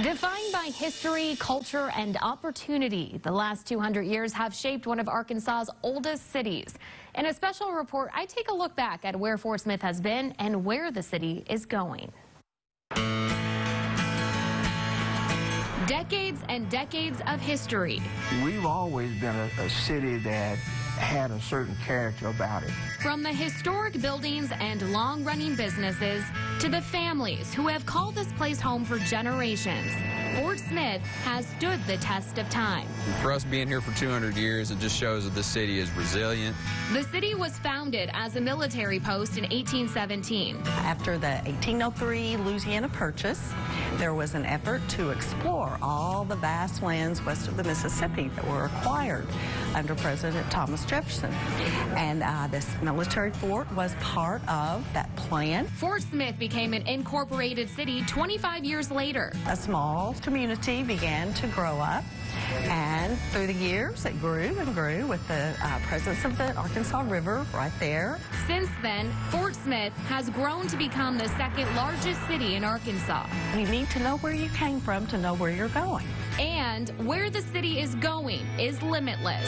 Defined by history, culture, and opportunity, the last 200 years have shaped one of Arkansas's oldest cities. In a special report, I take a look back at where Fort Smith has been and where the city is going. Decades and decades of history. We've always been a city that had a certain character about it. From the historic buildings and long-running businesses to the families who have called this place home for generations, Fort Smith has stood the test of time. For us being here for 200 years, it just shows that this city is resilient. The city was founded as a military post in 1817. After the 1803 Louisiana Purchase, there was an effort to explore all the vast lands west of the Mississippi that were acquired under President Thomas Jefferson. And this military fort was part of that plan. Fort Smith became an incorporated city 25 years later. A small community began to grow up, and through the years it grew and grew with the presence of the Arkansas River right there. Since then, Fort Smith has grown to become the second largest city in Arkansas. You need to know where you came from to know where you're going. And where the city is going is limitless.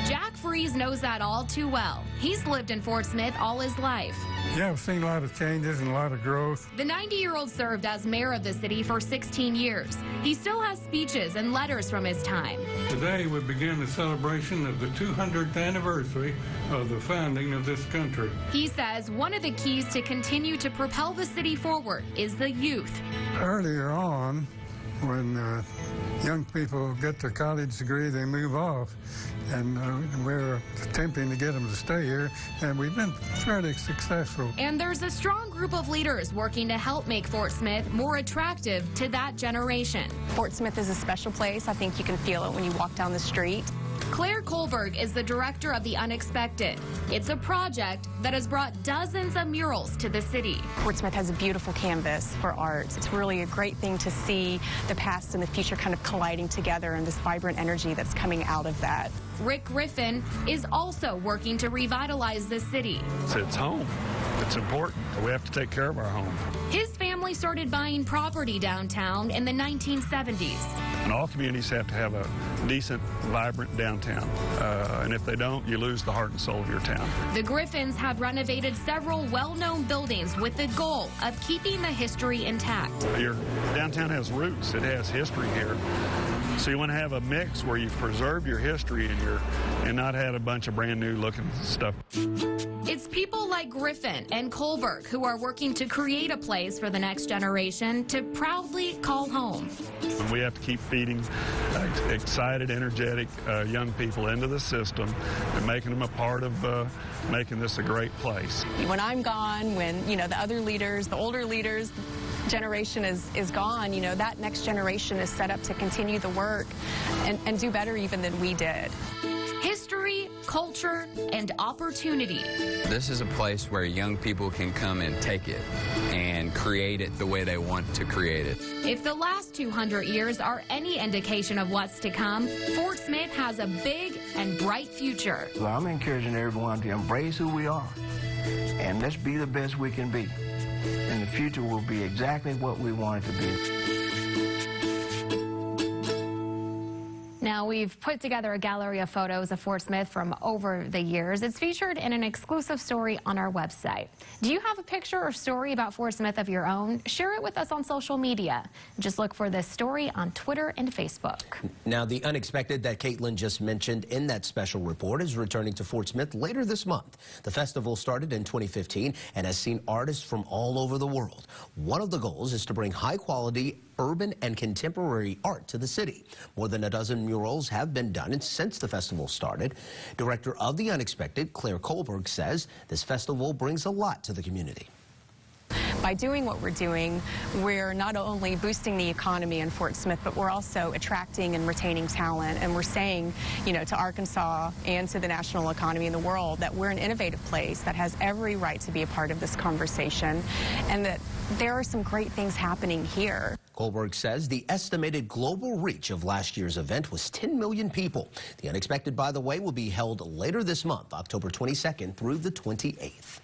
Jack Freeze knows that all too well. He's lived in Fort Smith all his life. Yeah, I've seen a lot of changes and a lot of growth. The 90-year-old served as mayor of the city for 16 years. He still has speeches and letters from his time. Today we begin the celebration of the 200th anniversary of the founding of this country. He says one of the keys to continue to propel the city forward is the youth. Earlier on, when young people get their college degree, they move off, and we're attempting to get them to stay here, and we've been fairly successful. And there's a strong group of leaders working to help make Fort Smith more attractive to that generation. Fort Smith is a special place. I think you can feel it when you walk down the street. Claire Kohlberg is the director of The Unexpected. It's a project that has brought dozens of murals to the city. Fort Smith has a beautiful canvas for art. It's really a great thing to see the past and the future kind of colliding together and this vibrant energy that's coming out of that. Rick Griffin is also working to revitalize the city. It's home. It's important. We have to take care of our home. His family started buying property downtown in the 1970s. And all communities have to have a decent, vibrant downtown. And if they don't, you lose the heart and soul of your town. The Griffins have renovated several well-known buildings with the goal of keeping the history intact. Your downtown has roots. It has history here. So you want to have a mix where you preserve your history and not have a bunch of brand new looking stuff. It's people like Griffin and Kohlberg who are working to create a place for the next generation to proudly call home. We have to keep feeding excited, energetic young people into the system and making them a part of making this a great place. When I'm gone, when, the other leaders, the older leaders, generation is gone, that next generation is set up to continue the work and do better even than we did. History, culture, and opportunity. This is a place where young people can come and take it and create it the way they want to create it. If the last 200 years are any indication of what's to come, Fort Smith has a big and bright future. So I'm encouraging everyone to embrace who we are, and let's be the best we can be. And the future will be exactly what we want it to be. Now, we've put together a gallery of photos of Fort Smith from over the years. It's featured in an exclusive story on our website. Do you have a picture or story about Fort Smith of your own? Share it with us on social media. Just look for this story on Twitter and Facebook. Now, The Unexpected that Caitlin just mentioned in that special report is returning to Fort Smith later this month. The festival started in 2015 and has seen artists from all over the world. One of the goals is to bring high-quality urban and contemporary art to the city. More than a dozen murals have been done since the festival started. Director of The Unexpected, Claire Kohlberg, says this festival brings a lot to the community. By doing what we're doing, we're not only boosting the economy in Fort Smith, but we're also attracting and retaining talent. And we're saying, to Arkansas and to the national economy and the world that we're an innovative place that has every right to be a part of this conversation and that there are some great things happening here. Kohlberg says the estimated global reach of last year's event was 10 million people. The Unexpected, by the way, will be held later this month, October 22nd through the 28th.